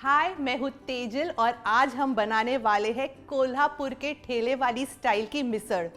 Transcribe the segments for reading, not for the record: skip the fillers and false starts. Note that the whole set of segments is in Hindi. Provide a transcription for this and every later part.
हाय, मैं हूँ तेजल और आज हम बनाने वाले हैं कोल्हापुर के ठेले वाली स्टाइल की मिसळ।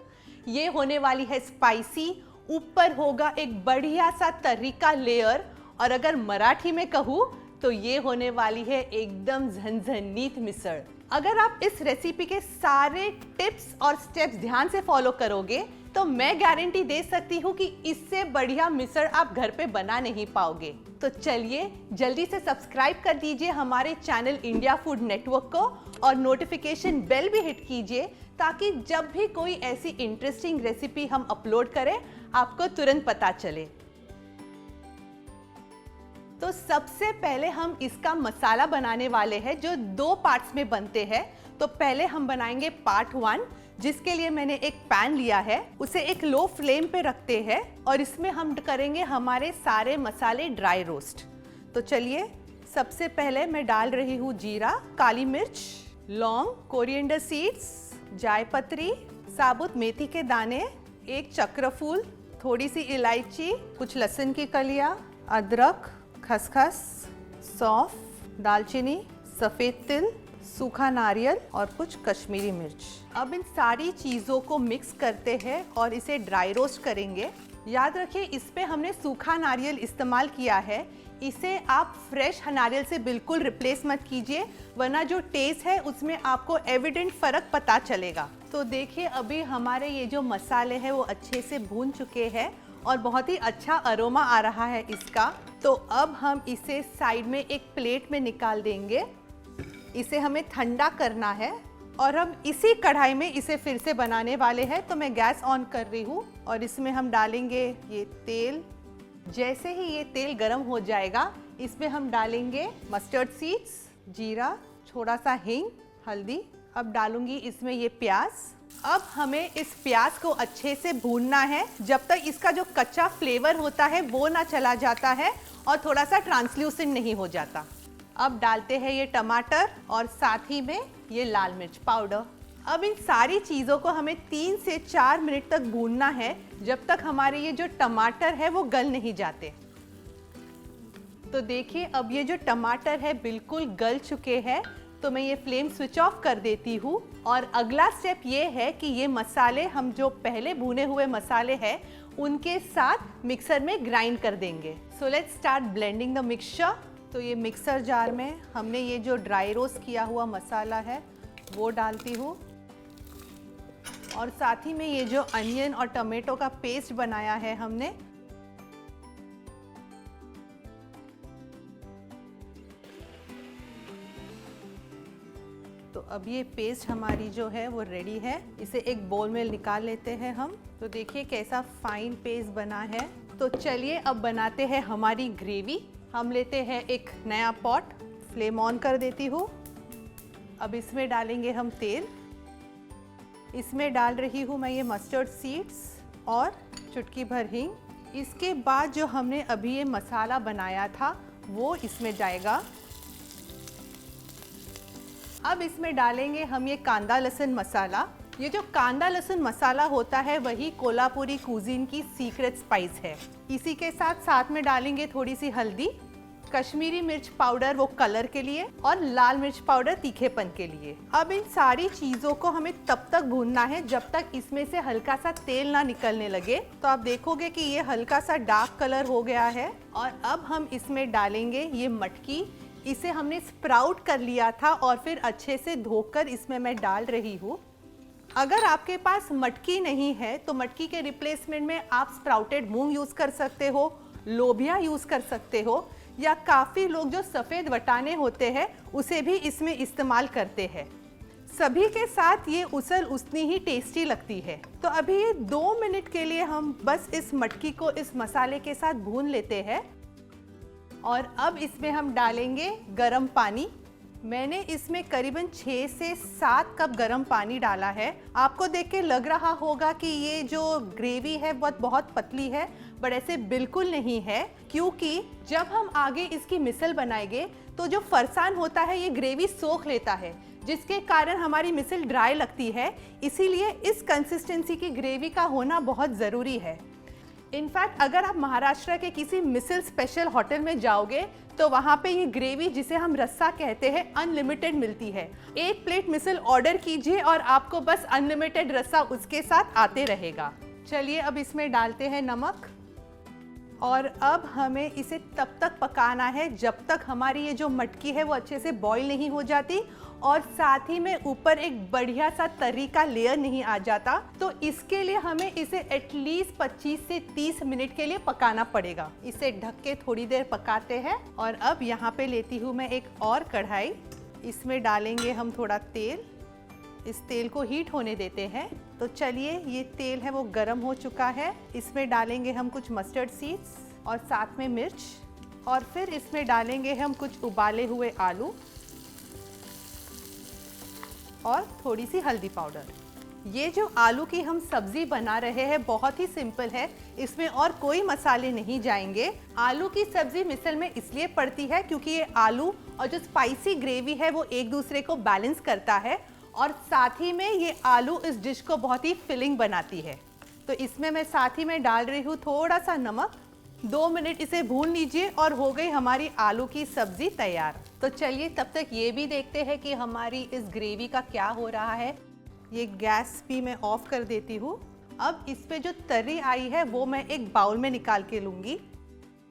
ये होने वाली है स्पाइसी, ऊपर होगा एक बढ़िया सा तर्री का लेयर और अगर मराठी में कहूँ तो ये होने वाली है एकदम झनझनीत मिसळ। अगर आप इस रेसिपी के सारे टिप्स और स्टेप्स ध्यान से फॉलो करोगे तो मैं गारंटी दे सकती हूँ कि इससे बढ़िया मिसळ आप घर पे बना नहीं पाओगे। तो चलिए जल्दी से सब्सक्राइब कर दीजिए हमारे चैनल इंडिया फूड नेटवर्क को और नोटिफिकेशन बेल भी हिट कीजिए ताकि जब भी कोई ऐसी इंटरेस्टिंग रेसिपी हम अपलोड करें आपको तुरंत पता चले। तो सबसे पहले हम इसका मसाला बनाने वाले हैं जो दो पार्ट्स में बनते हैं। तो पहले हम बनाएंगे पार्ट 1, जिसके लिए मैंने एक पैन लिया है, उसे एक लो फ्लेम पे रखते हैं और इसमें हम करेंगे हमारे सारे मसाले ड्राई रोस्ट। तो चलिए सबसे पहले मैं डाल रही हूँ जीरा, काली मिर्च, लौंग, कोरिएंडर सीड्स, जायपत्री, साबुत मेथी के दाने, एक चक्रफूल, थोड़ी सी इलायची, कुछ लहसुन की कलियां, अदरक, खसखस, सौंफ, दालचीनी, सफ़ेद तिल, सूखा नारियल और कुछ कश्मीरी मिर्च। अब इन सारी चीज़ों को मिक्स करते हैं और इसे ड्राई रोस्ट करेंगे। याद रखिए इस पे हमने सूखा नारियल इस्तेमाल किया है, इसे आप फ्रेश नारियल से बिल्कुल रिप्लेस मत कीजिए वरना जो टेस्ट है उसमें आपको एविडेंट फ़र्क पता चलेगा। तो देखिए अभी हमारे ये जो मसाले हैं वो अच्छे से भून चुके हैं और बहुत ही अच्छा अरोमा आ रहा है इसका। तो अब हम इसे साइड में एक प्लेट में निकाल देंगे। इसे हमें ठंडा करना है और हम इसी कढ़ाई में इसे फिर से बनाने वाले हैं। तो मैं गैस ऑन कर रही हूँ और इसमें हम डालेंगे ये तेल। जैसे ही ये तेल गरम हो जाएगा इसमें हम डालेंगे मस्टर्ड सीड्स, जीरा, थोड़ा सा हींग, हल्दी। अब डालूंगी इसमें ये प्याज। अब हमें इस प्याज को अच्छे से भूनना है जब तक इसका जो कच्चा फ्लेवर होता है वो ना चला जाता है और थोड़ा सा ट्रांसल्यूसेंट नहीं हो जाता। अब डालते हैं ये टमाटर और साथ ही में ये लाल मिर्च पाउडर। अब इन सारी चीज़ों को हमें 3 से 4 मिनट तक भूनना है जब तक हमारे ये जो टमाटर है वो गल नहीं जाते। तो देखिए अब ये जो टमाटर है बिल्कुल गल चुके हैं। तो मैं ये फ्लेम स्विच ऑफ कर देती हूँ और अगला स्टेप ये है कि ये मसाले हम जो पहले भुने हुए मसाले हैं उनके साथ मिक्सर में ग्राइंड कर देंगे। So let's start blending the mixture. तो ये मिक्सर जार में हमने ये जो ड्राई रोस्ट किया हुआ मसाला है वो डालती हूँ और साथ ही में ये जो अनियन और टमाटो का पेस्ट बनाया है हमने, तो अब ये पेस्ट हमारी जो है वो रेडी है। इसे एक बोल में निकाल लेते हैं हम। तो देखिए कैसा फाइन पेस्ट बना है। तो चलिए अब बनाते हैं हमारी ग्रेवी। हम लेते हैं एक नया पॉट, फ्लेम ऑन कर देती हूँ। अब इसमें डालेंगे हम तेल। इसमें डाल रही हूँ मैं ये मस्टर्ड सीड्स और चुटकी भर हींग। इसके बाद जो हमने अभी ये मसाला बनाया था वो इसमें जाएगा। अब इसमें डालेंगे हम ये कांदा लहसुन मसाला। ये जो कांदा लहसुन मसाला होता है वही कोल्हापुरी कुजीन की सीक्रेट स्पाइस है। इसी के साथ में डालेंगे थोड़ी सी हल्दी, कश्मीरी मिर्च पाउडर वो कलर के लिए और लाल मिर्च पाउडर तीखेपन के लिए। अब इन सारी चीज़ों को हमें तब तक भूनना है जब तक इसमें से हल्का सा तेल ना निकलने लगे। तो आप देखोगे कि ये हल्का सा डार्क कलर हो गया है। और अब हम इसमें डालेंगे ये मटकी। इसे हमने स्प्राउट कर लिया था और फिर अच्छे से धोकर इसमें मैं डाल रही हूँ। अगर आपके पास मटकी नहीं है तो मटकी के रिप्लेसमेंट में आप स्प्राउटेड मूंग यूज़ कर सकते हो, लोबिया यूज़ कर सकते हो या काफ़ी लोग जो सफ़ेद वटाने होते हैं उसे भी इसमें इस्तेमाल करते हैं। सभी के साथ ये उसल उतनी ही टेस्टी लगती है। तो अभी ये 2 मिनट के लिए हम बस इस मटकी को इस मसाले के साथ भून लेते हैं और अब इसमें हम डालेंगे गरम पानी। मैंने इसमें करीबन 6 से 7 कप गरम पानी डाला है। आपको देख के लग रहा होगा कि ये जो ग्रेवी है बहुत पतली है, बट ऐसे बिल्कुल नहीं है क्योंकि जब हम आगे इसकी मिसल बनाएंगे तो जो फरसान होता है ये ग्रेवी सोख लेता है जिसके कारण हमारी मिसल ड्राई लगती है। इसीलिए इस कंसिस्टेंसी की ग्रेवी का होना बहुत ज़रूरी है। इनफैक्ट अगर आप महाराष्ट्र के किसी मिसल स्पेशल होटल में जाओगे तो वहाँ पे ये ग्रेवी, जिसे हम रस्सा कहते हैं, अनलिमिटेड मिलती है। एक प्लेट मिसल ऑर्डर कीजिए और आपको बस अनलिमिटेड रस्सा उसके साथ आते रहेगा। चलिए अब इसमें डालते हैं नमक, और अब हमें इसे तब तक पकाना है जब तक हमारी ये जो मटकी है वो अच्छे से बॉईल नहीं हो जाती और साथ ही में ऊपर एक बढ़िया सा तरी का लेयर नहीं आ जाता। तो इसके लिए हमें इसे एटलीस्ट 25 से 30 मिनट के लिए पकाना पड़ेगा। इसे ढक के थोड़ी देर पकाते हैं। और अब यहाँ पे लेती हूँ मैं एक और कढ़ाई। इसमें डालेंगे हम थोड़ा तेल। इस तेल को हीट होने देते हैं। तो चलिए, ये तेल है वो गरम हो चुका है। इसमें डालेंगे हम कुछ मस्टर्ड सीड्स और साथ में मिर्च, और फिर इसमें डालेंगे हम कुछ उबाले हुए आलू और थोड़ी सी हल्दी पाउडर। ये जो आलू की हम सब्जी बना रहे हैं बहुत ही सिंपल है, इसमें और कोई मसाले नहीं जाएंगे। आलू की सब्जी मिसल में इसलिए पड़ती है क्योंकि ये आलू और जो स्पाइसी ग्रेवी है वो एक दूसरे को बैलेंस करता है, और साथ ही में ये आलू इस डिश को बहुत ही फिलिंग बनाती है। तो इसमें मैं साथ ही में डाल रही हूँ थोड़ा सा नमक। 2 मिनट इसे भून लीजिए और हो गई हमारी आलू की सब्जी तैयार। तो चलिए तब तक ये भी देखते हैं कि हमारी इस ग्रेवी का क्या हो रहा है। ये गैस भी मैं ऑफ कर देती हूँ। अब इस पे जो तरी आई है वो मैं एक बाउल में निकाल के लूँगी।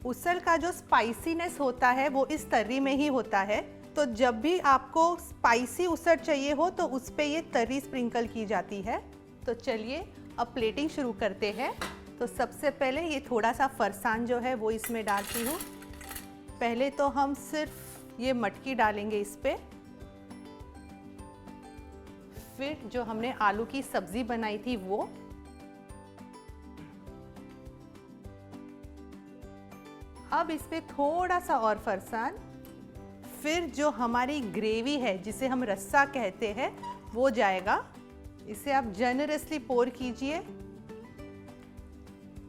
उसल का जो स्पाइसीनेस होता है वो इस तरी में ही होता है। तो जब भी आपको स्पाइसी उसर चाहिए हो तो उस पे ये तरी स्प्रिंकल की जाती है। तो चलिए अब प्लेटिंग शुरू करते हैं। तो सबसे पहले ये थोड़ा सा फरसान जो है वो इसमें डालती हूँ। पहले तो हम सिर्फ ये मटकी डालेंगे इस पे, फिर जो हमने आलू की सब्जी बनाई थी वो, अब इस पे थोड़ा सा और फरसान, फिर जो हमारी ग्रेवी है जिसे हम रस्सा कहते हैं वो जाएगा। इसे आप जनरसली पोर कीजिए।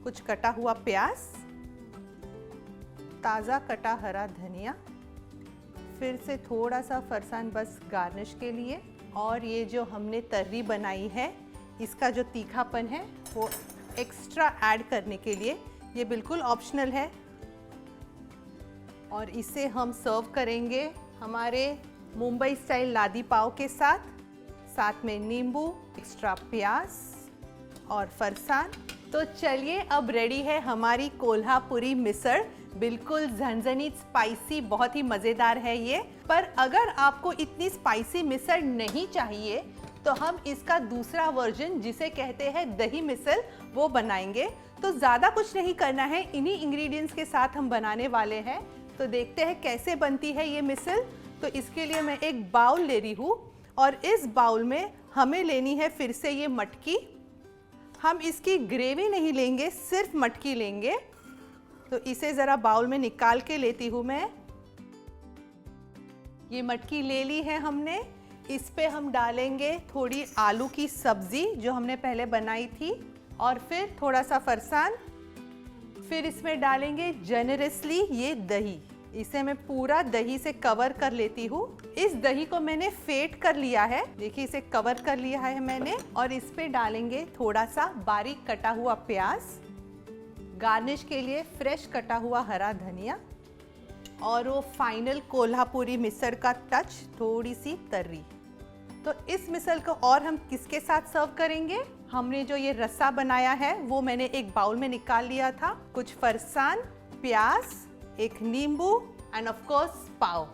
कुछ कटा हुआ प्याज, ताज़ा कटा हरा धनिया, फिर से थोड़ा सा फरसान बस गार्निश के लिए, और ये जो हमने तर्री बनाई है इसका जो तीखापन है वो एक्स्ट्रा ऐड करने के लिए। ये बिल्कुल ऑप्शनल है। और इसे हम सर्व करेंगे हमारे मुंबई स्टाइल लादी पाव के साथ में नींबू, एक्स्ट्रा प्याज और फरसान। तो चलिए अब रेडी है हमारी कोल्हापुरी मिसळ। बिल्कुल झनझनीत स्पाइसी, बहुत ही मज़ेदार है ये। पर अगर आपको इतनी स्पाइसी मिसळ नहीं चाहिए तो हम इसका दूसरा वर्जन जिसे कहते हैं दही मिसल वो बनाएंगे। तो ज़्यादा कुछ नहीं करना है, इन्हीं इंग्रेडिएंट्स के साथ हम बनाने वाले हैं। तो देखते हैं कैसे बनती है ये मिसल। तो इसके लिए मैं एक बाउल ले रही हूँ और इस बाउल में हमें लेनी है फिर से ये मटकी। हम इसकी ग्रेवी नहीं लेंगे, सिर्फ मटकी लेंगे। तो इसे ज़रा बाउल में निकाल के लेती हूँ मैं। ये मटकी ले ली है हमने। इस पे हम डालेंगे थोड़ी आलू की सब्जी जो हमने पहले बनाई थी, और फिर थोड़ा सा फरसान। फिर इसमें डालेंगे जनरसली ये दही। इसे मैं पूरा दही से कवर कर लेती हूँ। इस दही को मैंने फेंट कर लिया है, देखिए इसे कवर कर लिया है मैंने। और इस पे डालेंगे थोड़ा सा बारीक कटा हुआ प्याज, गार्निश के लिए फ्रेश कटा हुआ हरा धनिया, और वो फाइनल कोल्हापुरी मिसळ का टच, थोड़ी सी तर्री। तो इस मिसल को और हम किसके साथ सर्व करेंगे? हमने जो ये रस्सा बनाया है वो मैंने एक बाउल में निकाल लिया था। कुछ फरसान, प्याज, एक नींबू एंड ऑफ कोर्स पाव।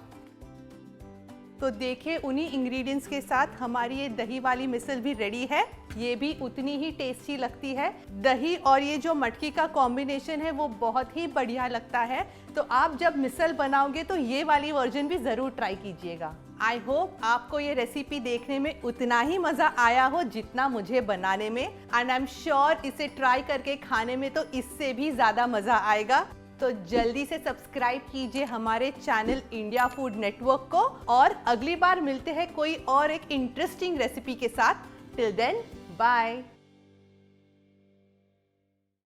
तो देखिए उन्हीं इंग्रेडिएंट्स के साथ हमारी ये दही वाली मिसल भी रेडी है। ये भी उतनी ही टेस्टी लगती है। दही और ये जो मटकी का कॉम्बिनेशन है वो बहुत ही बढ़िया लगता है। तो आप जब मिसल बनाओगे तो ये वाली वर्जन भी ज़रूर ट्राई कीजिएगा। आई होप आपको ये रेसिपी देखने में उतना ही मज़ा आया हो जितना मुझे बनाने में, एंड आई एम श्योर इसे ट्राई करके खाने में तो इससे भी ज़्यादा मज़ा आएगा। तो जल्दी से सब्सक्राइब कीजिए हमारे चैनल इंडिया फूड नेटवर्क को, और अगली बार मिलते हैं कोई और एक इंटरेस्टिंग रेसिपी के साथ। Till then, bye.